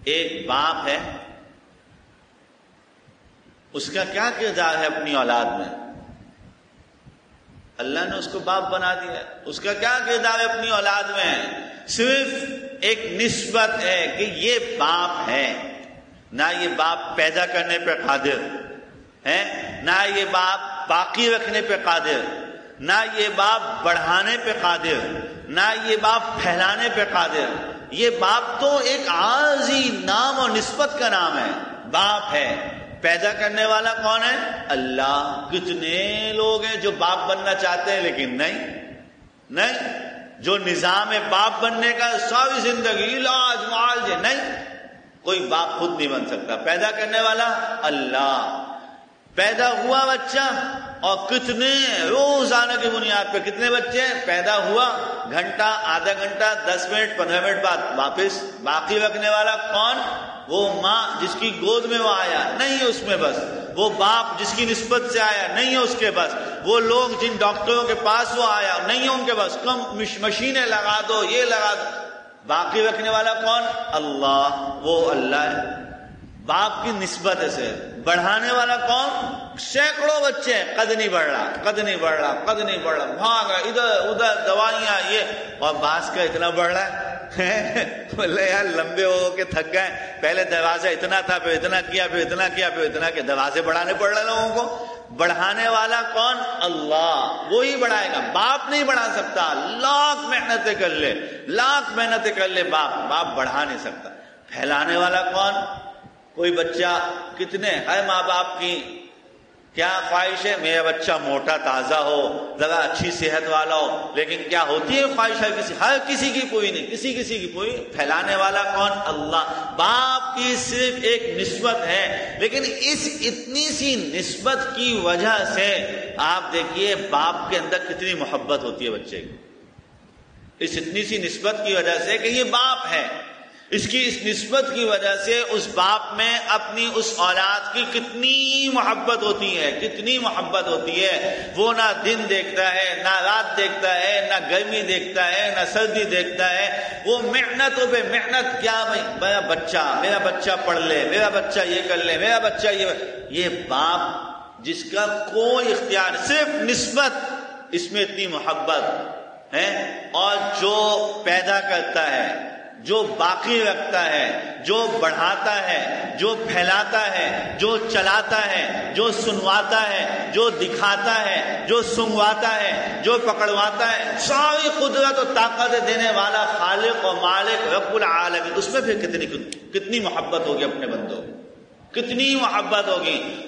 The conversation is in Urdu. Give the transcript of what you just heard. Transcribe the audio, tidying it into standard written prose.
ایک باپ ہے، اس کا کیا کردار ہے اپنی اولاد میں؟ اللہ نے اس کو باپ بنا دیا، اس کا کیا کردار ہے اپنی اولاد میں؟ صرف ایک نسبت ہے کہ یہ باپ ہے، نہ یہ باپ پیدا کرنے پہ قادر ہے، نہ یہ باپ باقی رکھنے پہ قادر، نہ یہ باپ بڑھانے پہ قادر، نہ یہ باپ پھیلانے پہ قادر۔ یہ باپ تو ایک عارضی نام اور نسبت کا نام ہے، باپ ہے۔ پیدا کرنے والا کون ہے؟ اللہ۔ کتنے لوگ ہیں جو باپ بننا چاہتے ہیں لیکن نہیں، جو نظام ہے باپ بننے کا، ساری زندگی علاج معالجے، نہیں، کوئی باپ خود نہیں بن سکتا۔ پیدا کرنے والا اللہ۔ پیدا ہوا بچہ، اور کتنے روزانہ کی بنیاد پہ کتنے بچے پیدا ہوا، گھنٹہ، آدھا گھنٹہ، 10 منٹ، 15 منٹ بعد واپس۔ باقی رکھنے والا کون؟ وہ ماں جس کی گود میں وہ آیا، نہیں ہے اس میں بس۔ وہ باپ جس کی نسبت سے آیا، نہیں ہے اس کے بس۔ وہ لوگ جن ڈاکٹروں کے پاس وہ آیا، نہیں ہے ان کے بس۔ کم مشینیں لگا دو، یہ لگا دو۔ باقی رکھنے والا کون؟ اللہ۔ وہ اللہ ہے، باپ کی نسبت سے۔ بڑھانے والا کون؟ سینکڑوں بچے ہیں، قد نہیں بڑھ رہا، قد نہیں بڑھ رہا، قد نہیں بڑھ رہا، بھاگ رہا ادھر ادھر، دوائیاں یہ، اور بعض کا اتنا بڑھ رہا ہے بولے یار لمبے ہو کے تھک گئے، پہلے دروازہ اتنا تھا، پھر اتنا کیا، پھر اتنا کیا، پھر اتنا کیا، دروازے بڑھانے پڑ رہے لوگوں کو۔ بڑھانے والا کون؟ اللہ۔ وہی بڑھائے گا، باپ نہیں بڑھا سکتا۔ لاکھ محنتیں کر لے، لاکھ محنتیں کر لے، باپ بڑھا نہیں سکتا۔ پھیلانے والا کون؟ کوئی بچہ، کتنے ہر ماں باپ کی کیا خواہش ہے؟ میرا بچہ موٹا تازہ ہو، ذرا اچھی صحت والا ہو، لیکن کیا ہوتی ہے خواہش ہے ہر کسی کی پوری نہیں، کسی کی پوری۔ پھیلانے والا کون؟ اللہ۔ باپ کی صرف ایک نسبت ہے، لیکن اس اتنی سی نسبت کی وجہ سے آپ دیکھیے باپ کے اندر کتنی محبت ہوتی ہے بچے کی۔ اس اتنی سی نسبت کی وجہ سے کہ یہ باپ ہے، اس کی اس نسبت کی وجہ سے اس باپ میں اپنی اس اولاد کی کتنی محبت ہوتی ہے، کتنی محبت ہوتی ہے۔ وہ نہ دن دیکھتا ہے، نہ رات دیکھتا ہے، نہ گرمی دیکھتا ہے، نہ سردی دیکھتا ہے۔ وہ محنتوں پہ محنت، کیا بھائی میرا بچہ پڑھ لے، میرا بچہ یہ کر لے، میرا بچہ یہ باپ جس کا کوئی اختیار، صرف نسبت، اس میں اتنی محبت ہے۔ اور جو پیدا کرتا ہے، جو باقی رکھتا ہے، جو بڑھاتا ہے، جو پھیلاتا ہے، جو چلاتا ہے، جو سنواتا ہے، جو دکھاتا ہے، جو سنگواتا ہے، جو پکڑواتا ہے، ساری قدرت و طاقت دینے والا خالق و مالک رب العالمین، اس میں پھر کتنی محبت ہوگی اپنے بندوں، کتنی محبت ہوگی۔